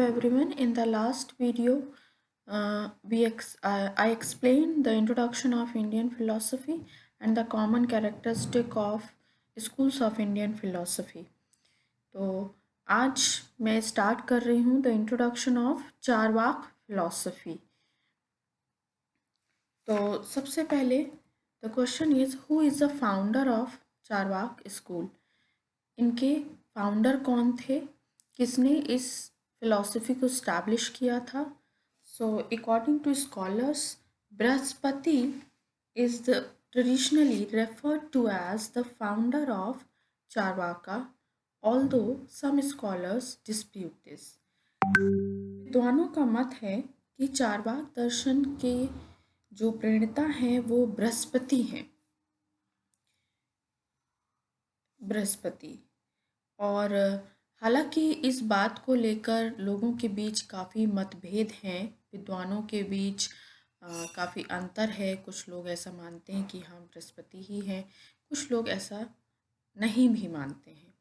everyone. In the last video, I explained the introduction of Indian philosophy and the common characteristic of schools of Indian philosophy. तो आज मैं start कर रही हूँ the introduction of Charvak philosophy. तो सबसे पहले the question is who is the founder of Charvak school. इनके फाउंडर कौन थे, किसने इस फिलॉसफी को स्टैब्लिश किया था. So according to scholars, Brihaspati is the traditionally referred to as the founder of Charvaka, although some scholars dispute this. विद्वानों का मत है कि चारवाक दर्शन के जो प्रणेता हैं वो बृहस्पति हैं. बृहस्पति. और हालांकि इस बात को लेकर लोगों के बीच काफ़ी मतभेद हैं, विद्वानों के बीच काफ़ी अंतर है. कुछ लोग ऐसा मानते हैं कि हाँ बृहस्पति ही हैं, कुछ लोग ऐसा नहीं भी मानते हैं.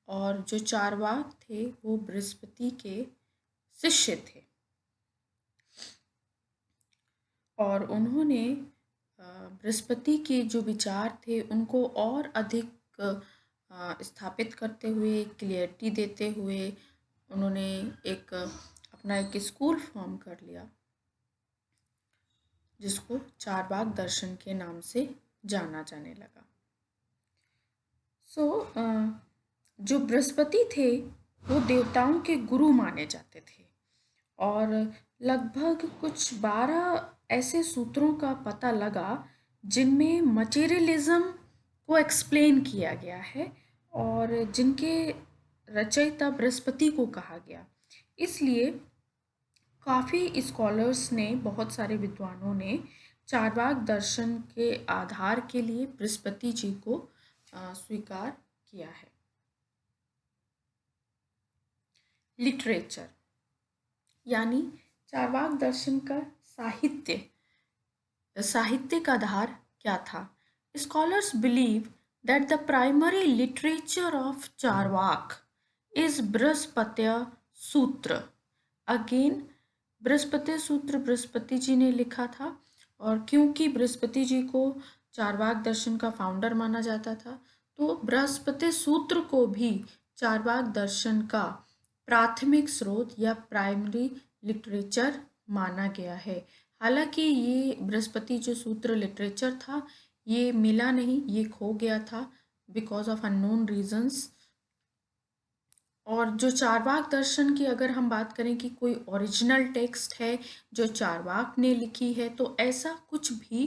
और जो चारवाक थे वो बृहस्पति के शिष्य थे और उन्होंने बृहस्पति के जो विचार थे उनको और अधिक स्थापित करते हुए, क्लियरिटी देते हुए उन्होंने अपना एक स्कूल फॉर्म कर लिया जिसको चारवाक दर्शन के नाम से जाना जाने लगा. जो बृहस्पति थे वो देवताओं के गुरु माने जाते थे और लगभग कुछ 12 ऐसे सूत्रों का पता लगा जिनमें मटेरियलिज्म को एक्सप्लेन किया गया है और जिनके रचयिता बृहस्पति को कहा गया. इसलिए काफ़ी स्कॉलर्स ने, बहुत सारे विद्वानों ने चारवाक दर्शन के आधार के लिए बृहस्पति जी को स्वीकार किया है. लिटरेचर यानी चारवाक दर्शन का साहित्यिक आधार क्या था. Scholars believe that the primary literature of Charvaka is Brihaspatya Sutra. Again Brihaspati सूत्र बृहस्पति जी ने लिखा था और क्योंकि बृहस्पति जी को चारवाक दर्शन का फाउंडर माना जाता था तो बृहस्पति सूत्र को भी चारवाक दर्शन का प्राथमिक स्रोत या प्राइमरी लिटरेचर माना गया है. हालांकि ये बृहस्पति जो सूत्र लिटरेचर था ये मिला नहीं, ये खो गया था बिकॉज ऑफ अननोन रीजंस. और जो चारवाक दर्शन की अगर हम बात करें कि कोई ओरिजिनल टेक्स्ट है जो चारवाक ने लिखी है तो ऐसा कुछ भी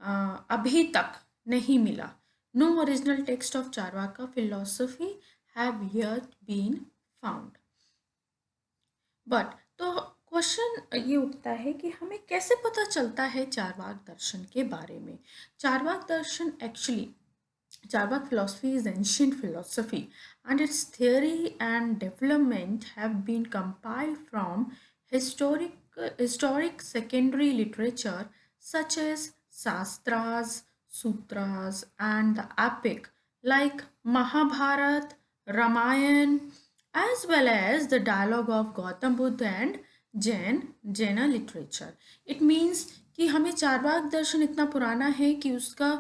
अभी तक नहीं मिला. No original text of Charvaka philosophy have yet been found. But तो क्वेश्चन ये उठता है कि हमें कैसे पता चलता है चारवाक दर्शन के बारे में. चारवाक दर्शन actually Charvak philosophy is ancient philosophy and its theory and development have been compiled from historic secondary literature such as Shastras, Sutras and the epic like Mahabharat, Ramayana as well as the dialogue of Gautam Buddha and Jaina literature. It means कि हमें चारवाक दर्शन इतना पुराना है कि उसका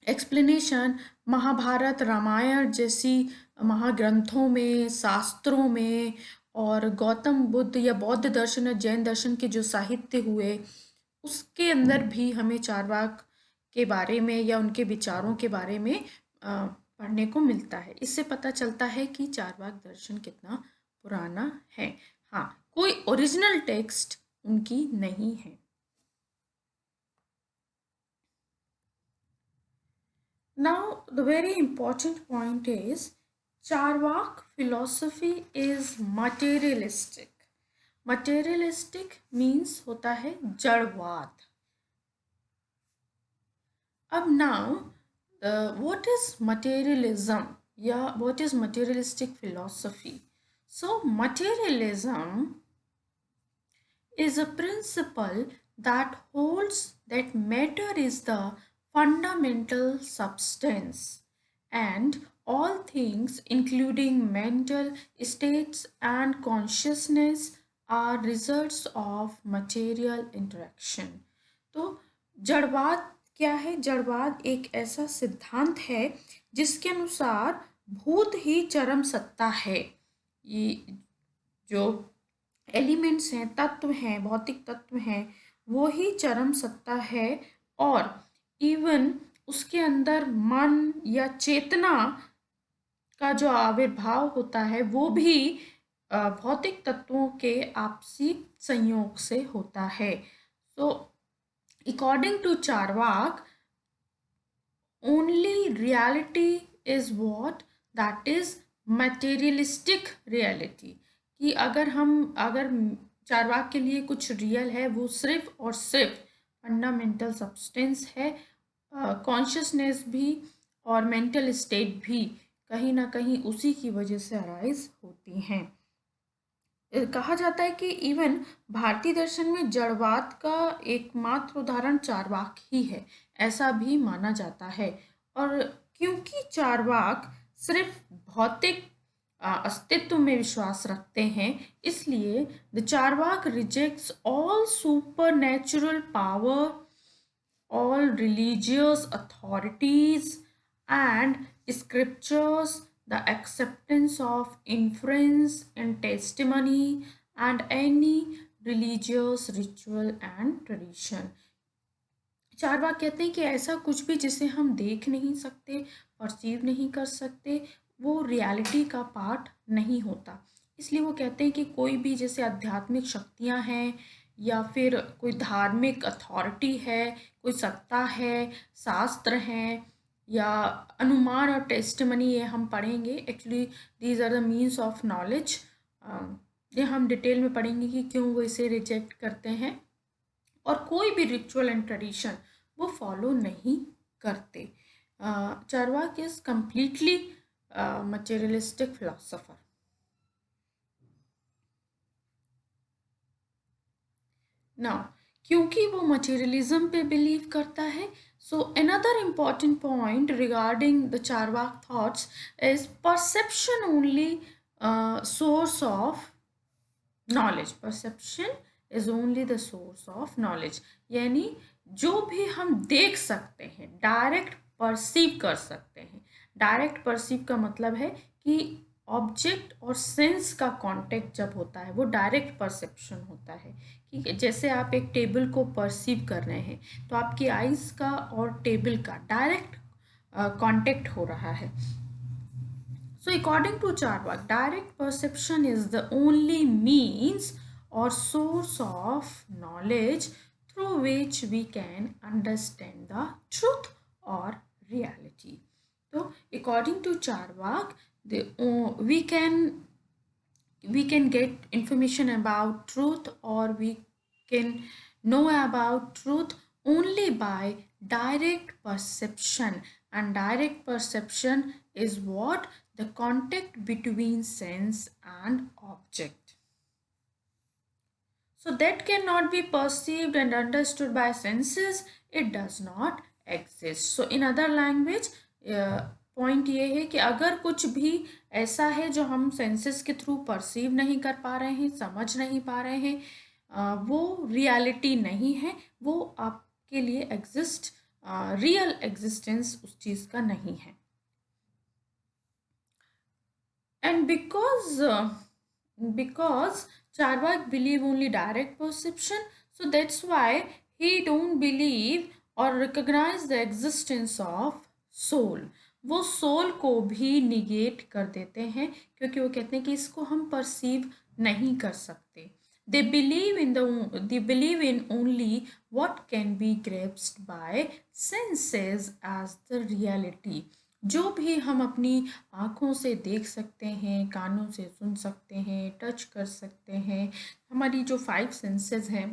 explanation Mahabharat, Ramayan जैसी महाग्रंथों में, शास्त्रों में और गौतम बुद्ध या बौद्ध दर्शन या जैन दर्शन के जो साहित्य हुए उसके अंदर भी हमें चारवाक के बारे में या उनके विचारों के बारे में पढ़ने को मिलता है. इससे पता चलता है कि चारवाक दर्शन कितना पुराना है. हाँ, कोई ओरिजिनल टेक्स्ट उनकी नहीं है. Now, the very important point is Charvak philosophy is materialistic. Materialistic means होता है जड़वाद. अब now, what is materialism या what is materialistic philosophy? So, materialism is a principle that holds that matter is the fundamental substance and all things including mental states and consciousness are results of material interaction। तो जड़वाद क्या है? जड़वाद एक ऐसा सिद्धांत है जिसके अनुसार भूत ही चरम सत्ता है। ये जो एलिमेंट्स हैं, तत्व हैं, भौतिक तत्व हैं, वो ही चरम सत्ता है। और इवन उसके अंदर मन या चेतना का जो आविर्भाव होता है वो भी भौतिक तत्वों के आपसी संयोग से होता है। So according to Charvaka, only reality is what that is materialistic reality. कि अगर चारवाक के लिए कुछ रियल है, वो सिर्फ और सिर्फ फंडामेंटल सब्सटेंस है। कॉन्शियसनेस भी और मेंटल स्टेट भी कहीं ना कहीं उसी की वजह से अराइज होती हैं। कहा जाता है कि इवन भारतीय दर्शन में जड़वाद का एकमात्र उदाहरण चारवाक ही है, ऐसा भी माना जाता है। और क्योंकि चारवाक सिर्फ भौतिक अस्तित्व में विश्वास रखते हैं, इसलिए the Charvaka rejects all supernatural power, all religious authorities and scriptures, the acceptance of inference and testimony, and any religious ritual and tradition। Charvaka कहते हैं कि ऐसा कुछ भी जिसे हम देख नहीं सकते, परसीव नहीं कर सकते, वो रियलिटी का पार्ट नहीं होता। इसलिए वो कहते हैं कि कोई भी जैसे आध्यात्मिक शक्तियाँ हैं या फिर कोई धार्मिक अथॉरिटी है, कोई सत्ता है, शास्त्र हैं या अनुमान और टेस्टिमनी, ये हम पढ़ेंगे। Actually these are the means of knowledge. ये हम डिटेल में पढ़ेंगे कि क्यों वो इसे रिजेक्ट करते हैं। और कोई भी रिचुअल एंड ट्रेडिशन वो फॉलो नहीं करते। Charvaka is completely materialistic philosopher. Now क्योंकि वो मटेरियलिज्म पे बिलीव करता है, so another important point regarding the Charvaka thoughts is perception only source of knowledge. Perception is only the source of knowledge, यानी जो भी हम देख सकते हैं, डायरेक्ट परसीव कर सकते हैं। डायरेक्ट परसीव का मतलब है कि ऑब्जेक्ट और सेंस का कांटेक्ट जब होता है वो डायरेक्ट परसेप्शन होता है। कि जैसे आप एक टेबल को परसीव कर रहे हैं तो आपकी आइज़ का और टेबल का डायरेक्ट कांटेक्ट हो रहा है। So according to Charvak, direct perception is the only means or source of knowledge through which we can understand the truth or reality. So according to Charvak, we can get information about truth, or we can know about truth only by direct perception. And direct perception is what? The contact between sense and object. So that cannot be perceived and understood by senses. It does not exist. So in other language, point ये है कि अगर कुछ भी ऐसा है जो हम सेंसेस के थ्रू परसीव नहीं कर पा रहे हैं, समझ नहीं पा रहे हैं, वो रियलिटी नहीं है, वो आपके लिए एग्जिस्ट, रियल एग्जिस्टेंस उस चीज़ का नहीं है। And because Charvak believe only direct perception, so that's why he don't believe or recognize the existence of soul. वो सोल को भी निगेट कर देते हैं क्योंकि वो कहते हैं कि इसको हम परसीव नहीं कर सकते। They believe in only what can be grasped by senses as the reality. जो भी हम अपनी आँखों से देख सकते हैं, कानों से सुन सकते हैं, टच कर सकते हैं, हमारी जो 5 सेंसेस हैं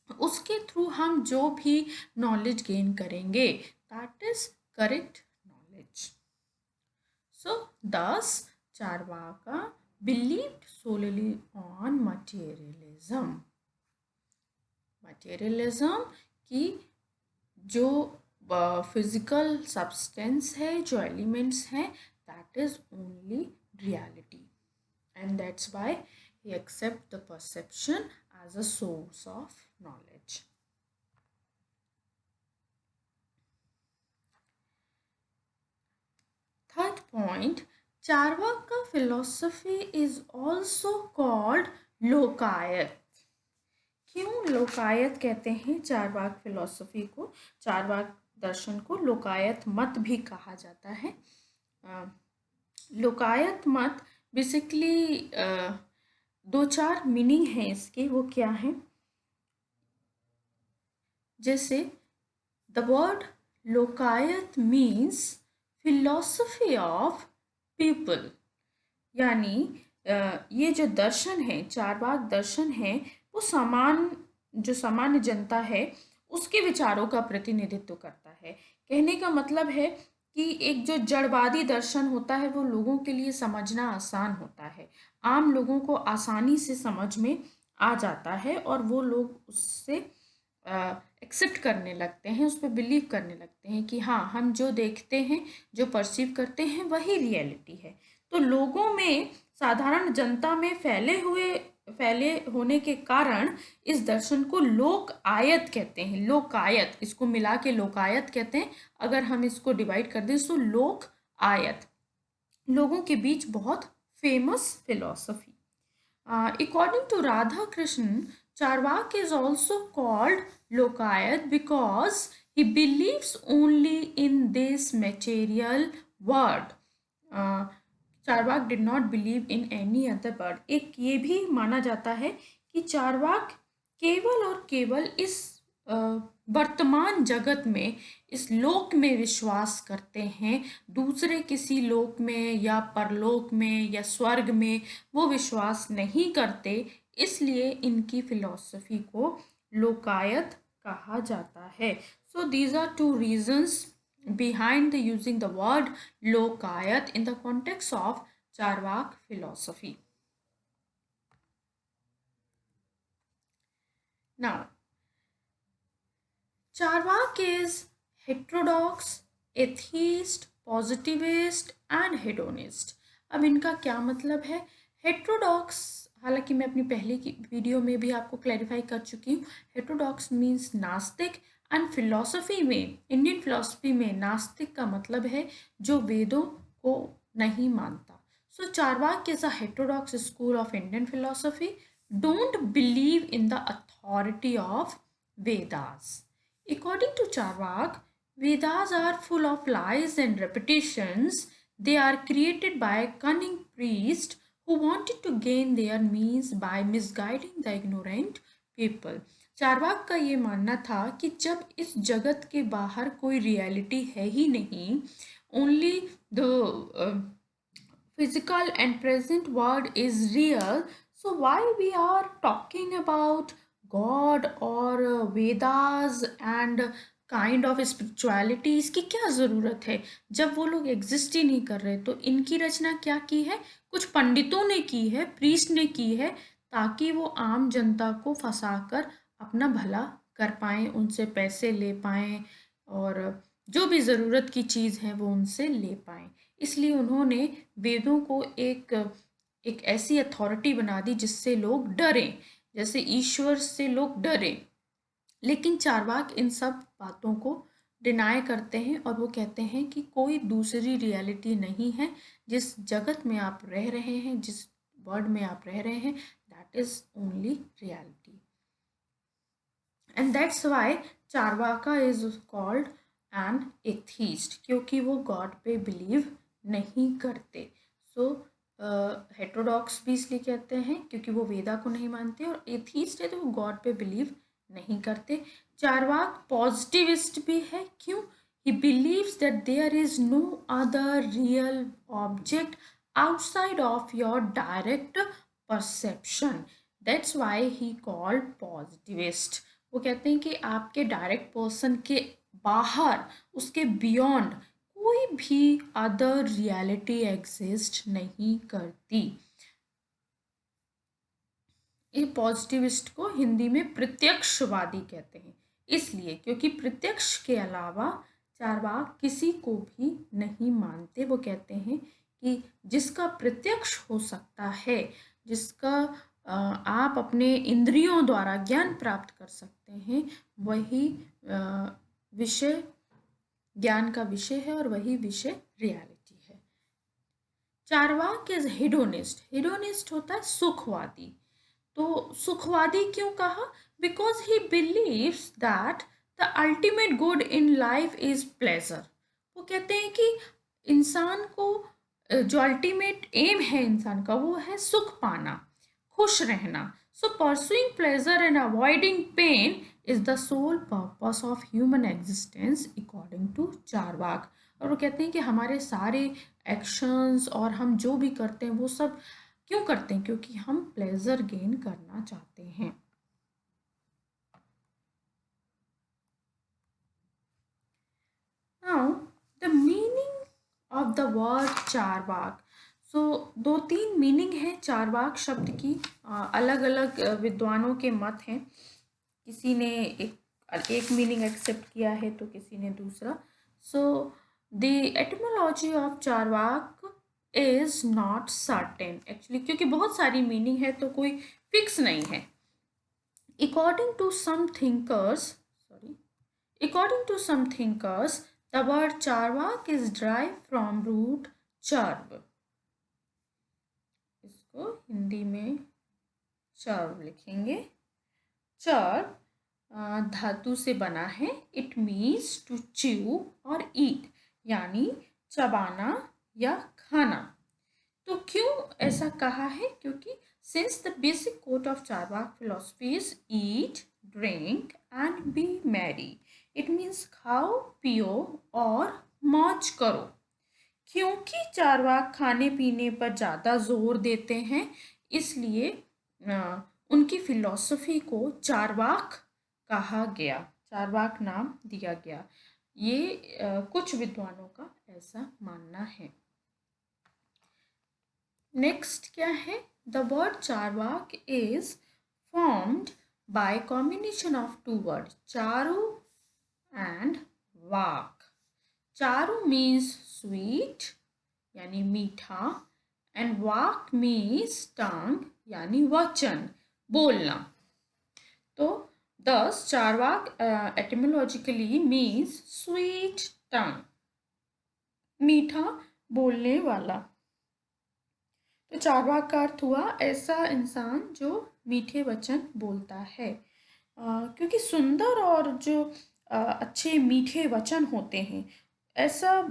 उसके थ्रू हम जो भी नॉलेज गेन करेंगे, that is correct knowledge. So thus Charvaka believed solely on materialism। Materialism की जो फिजिकल सब्सटेंस है, जो एलिमेंट्स हैं, that is only reality, and that's why he accepts the perception as a source of knowledge. Third point, Charvaka philosophy is also called लोकायत. क्यों लोकायत कहते हैं Charvaka philosophy को? चारवाक दर्शन को लोकायत मत भी कहा जाता है. लोकायत मत बेसिकली दो चार मीनिंग है इसके. वो क्या है? जैसे the word Lokayat means philosophy of people, यानी ये जो दर्शन है, चारवाक दर्शन है, वो जो सामान्य जनता है उसके विचारों का प्रतिनिधित्व करता है. कहने का मतलब है कि एक जो जड़वादी दर्शन होता है वो लोगों के लिए समझना आसान होता है, आम लोगों को आसानी से समझ में आ जाता है और वो लोग उससे एक्सेप्ट करने लगते हैं, उस पर बिलीव करने लगते हैं कि हाँ, हम जो देखते हैं, जो परसीव करते हैं, वही रियलिटी है. तो लोगों में, साधारण जनता में फैले होने के कारण इस दर्शन को लोक आयत कहते हैं. लोकायत, इसको मिला के लोकायत कहते हैं. अगर हम इसको डिवाइड कर दें तो लोक आयत, लोगों के बीच बहुत famous philosophy. According to Radha Krishnan, Charvak is also called Lokayat because he believes only in this material world. Charvaka did not believe in any other word. एक ये भी माना जाता है कि चारवाक केवल और केवल इस वर्तमान जगत में, इस लोक में विश्वास करते हैं. दूसरे किसी लोक में या परलोक में या स्वर्ग में वो विश्वास नहीं करते, इसलिए इनकी फिलॉसफी को लोकायत कहा जाता है. So these are two reasons behind the using the word lokayat in the context of Charvak philosophy. Now, Charvak is heterodox, atheist, positivist and hedonist. अब इनका क्या मतलब है? हेट्रोडॉक्स, हालांकि मैं अपनी पहले की वीडियो में भी आपको क्लैरिफाई कर चुकी हूँ. हेट्रोडॉक्स मीन्स नास्तिक, एंड फिलॉसफी में, इंडियन फिलॉसफी में नास्तिक का मतलब है जो वेदों को नहीं मानता. So Charvak is a heterodox school of Indian philosophy, don't believe in the authority of Vedas. According to Charvak, Vedas are full of lies and repetitions. They are created by cunning priests who wanted to gain their means by misguiding the ignorant people. Charvaka का ये मानना था कि जब इस जगत के बाहर कोई रियलिटी है ही नहीं, only the physical and present world is real, so why we are talking about God or Vedas and kind of spirituality? इसकी क्या ज़रूरत है जब वो लोग एग्जिस्ट ही नहीं कर रहे? तो इनकी रचना क्या की है? कुछ पंडितों ने की है, प्रीस्ट ने की है, ताकि वो आम जनता को फंसाकर अपना भला कर पाएँ, उनसे पैसे ले पाएँ और जो भी ज़रूरत की चीज़ है वो उनसे ले पाएँ. इसलिए उन्होंने वेदों को एक ऐसी अथॉरिटी बना दी जिससे लोग डरें, जैसे ईश्वर से लोग डरें. लेकिन चारवाक इन सब बातों को डिनाई करते हैं और वो कहते हैं कि कोई दूसरी रियलिटी नहीं है. जिस जगत में आप रह रहे हैं, जिस वर्ल्ड में आप रह रहे हैं, that is only reality. And that's why Charvaka is called an atheist, क्योंकि वो गॉड पे बिलीव नहीं करते. सो हेट्रोडॉक्स भी इसलिए कहते हैं क्योंकि वो वेदा को नहीं मानते, और एथीस्ट है तो वो गॉड पे बिलीव नहीं करते. चारवाक पॉजिटिविस्ट भी है. क्यों? He believes that there is no other real object outside of your direct perception. That's why he called positivist. वो कहते हैं कि आपके डायरेक्ट पर्सन के बाहर, उसके बियॉन्ड कोई भी अदर रियलिटी एग्जिस्ट नहीं करती. ये पॉजिटिविस्ट को हिंदी में प्रत्यक्षवादी कहते हैं, इसलिए क्योंकि प्रत्यक्ष के अलावा चारवाक किसी को भी नहीं मानते। वो कहते हैं कि जिसका प्रत्यक्ष हो सकता है, जिसका आप अपने इंद्रियों द्वारा ज्ञान प्राप्त कर सकते हैं, वही विषय ज्ञान का विषय है और वही विषय रियलिटी है। Charvaka is hedonist. हेडोनिस्ट होता है सुखवादी। तो सुखवादी क्यों कहा? Because he believes that the ultimate good in life is pleasure. वो कहते हैं कि इंसान को जो अल्टीमेट एम है इंसान का, वो है सुख पाना, खुश रहना। So pursuing pleasure and avoiding pain is the sole purpose of human existence according to Charvak. और वो कहते हैं कि हमारे सारे एक्शंस और हम जो भी करते हैं वो सब क्यों करते हैं? क्योंकि हम प्लेजर गेन करना चाहते हैं। Now the meaning of the word Charvak. So दो तीन मीनिंग है चारवाक शब्द की। अलग अलग विद्वानों के मत हैं। किसी ने एक मीनिंग एक्सेप्ट किया है तो किसी ने दूसरा। So the etymology of Charvaka is not certain actually, क्योंकि बहुत सारी मीनिंग है तो कोई फिक्स नहीं है। According to some thinkers, the word charvak is derived from root charv. इसको हिंदी में चर्व लिखेंगे। चर्व धातु से बना है। इट मीन्स टू च्यू और ईट, यानी चबाना या खाना। तो क्यों ऐसा कहा है? क्योंकि since the basic quote of Charvak philosophy is eat, drink and be merry, it means खाओ, पियो और मौज करो। क्योंकि चारवाक खाने पीने पर ज़्यादा जोर देते हैं, इसलिए उनकी फिलॉसफी को चारवाक कहा गया, चारवाक नाम दिया गया। ये कुछ विद्वानों का ऐसा मानना है। नेक्स्ट क्या है? The word charvak is formed by combination of two words, charu and vak. Charu means sweet, यानी मीठा, and vak means tongue, यानी वचन, बोलना। तो thus charvak etymologically means sweet tongue, मीठा बोलने वाला। तो चारवाक का अर्थ हुआ ऐसा इंसान जो मीठे वचन बोलता है। क्योंकि सुंदर और जो अच्छे मीठे वचन होते हैं, ऐसा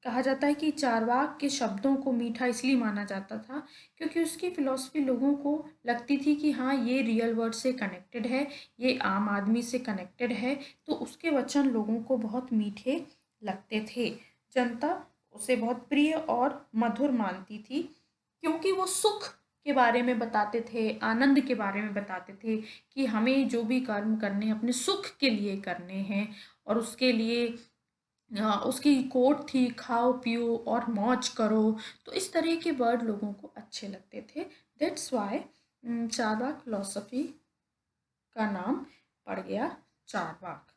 कहा जाता है कि चारवाक के शब्दों को मीठा इसलिए माना जाता था क्योंकि उसकी फिलॉसफी लोगों को लगती थी कि हाँ, ये रियल वर्ड से कनेक्टेड है, ये आम आदमी से कनेक्टेड है, तो उसके वचन लोगों को बहुत मीठे लगते थे। जनता उसे बहुत प्रिय और मधुर मानती थी क्योंकि वो सुख के बारे में बताते थे, आनंद के बारे में बताते थे कि हमें जो भी कर्म करने हैं अपने सुख के लिए करने हैं। और उसके लिए उसकी कोट थी खाओ पियो और मौज करो। तो इस तरह के वर्ड लोगों को अच्छे लगते थे। दैट्स वाई चारवाक फिलॉसफी का नाम पड़ गया चारवाक।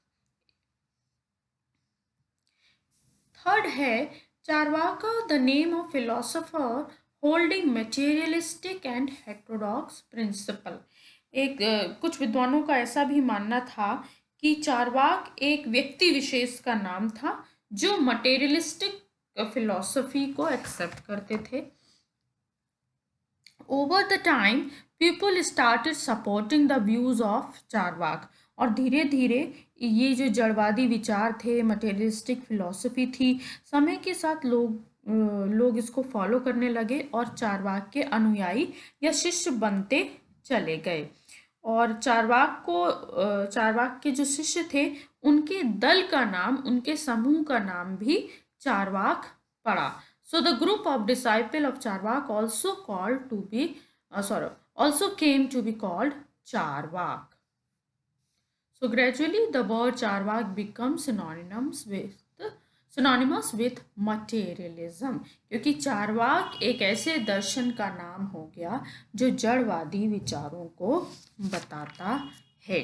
थर्ड है Charvaka, the name of philosopher holding materialistic and heterodox principle. एक कुछ विद्वानों का ऐसा भी मानना था कि चारवाक एक व्यक्ति विशेष का नाम था जो मटेरियलिस्टिक फिलॉसफी को एक्सेप्ट करते थे। Over the time people started supporting the views of Charvaka, और धीरे धीरे ये जो जड़वादी विचार थे, मटेरियलिस्टिक फिलॉसफी थी, समय के साथ लोग इसको फॉलो करने लगे और चारवाक के अनुयायी या शिष्य बनते चले गए। और चारवाक के जो शिष्य थे उनके दल का नाम, उनके समूह का नाम भी चारवाक पड़ा। So the group of disciple of Charvak also came to be called Charvak. So gradually the word Charvak becomes synonymous with materialism, क्योंकि चारवाक एक ऐसे दर्शन का नाम हो गया जो जड़वादी विचारों को बताता है।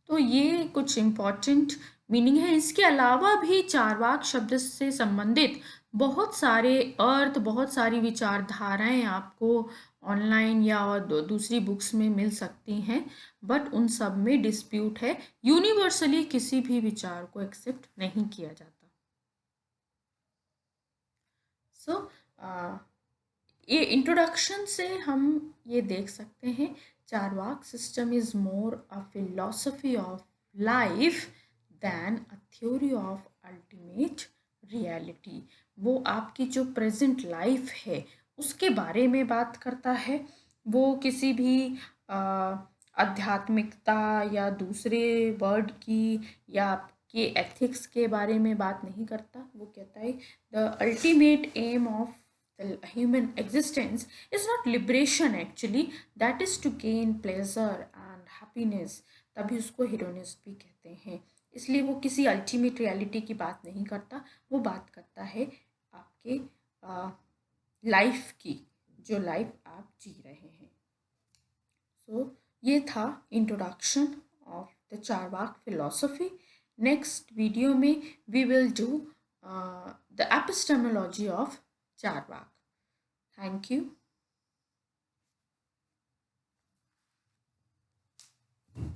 तो ये कुछ इम्पोर्टेंट मीनिंग है। इसके अलावा भी चारवाक शब्द से संबंधित बहुत सारे अर्थ, बहुत सारी विचारधाराएं आपको ऑनलाइन या और दूसरी बुक्स में मिल सकती हैं, बट उन सब में डिस्प्यूट है। यूनिवर्सली किसी भी विचार को एक्सेप्ट नहीं किया जाता। सो ये इंट्रोडक्शन से हम ये देख सकते हैं, Charvaka system is more a philosophy of life than a theory of ultimate reality. वो आपकी जो प्रेजेंट लाइफ है उसके बारे में बात करता है। वो किसी भी आध्यात्मिकता या दूसरे वर्ड की या आपके एथिक्स के बारे में बात नहीं करता। वो कहता है the ultimate aim of the human existence is not liberation actually, that is to gain pleasure and happiness। तभी उसको हीरोनिस्ट भी कहते हैं। इसलिए वो किसी अल्टीमेट रियलिटी की बात नहीं करता, वो बात करता है आपके लाइफ की, जो लाइफ आप जी रहे हैं। सो ये था introduction of the Charvak philosophy. Next video में we will do the epistemology of Charvak. Thank you.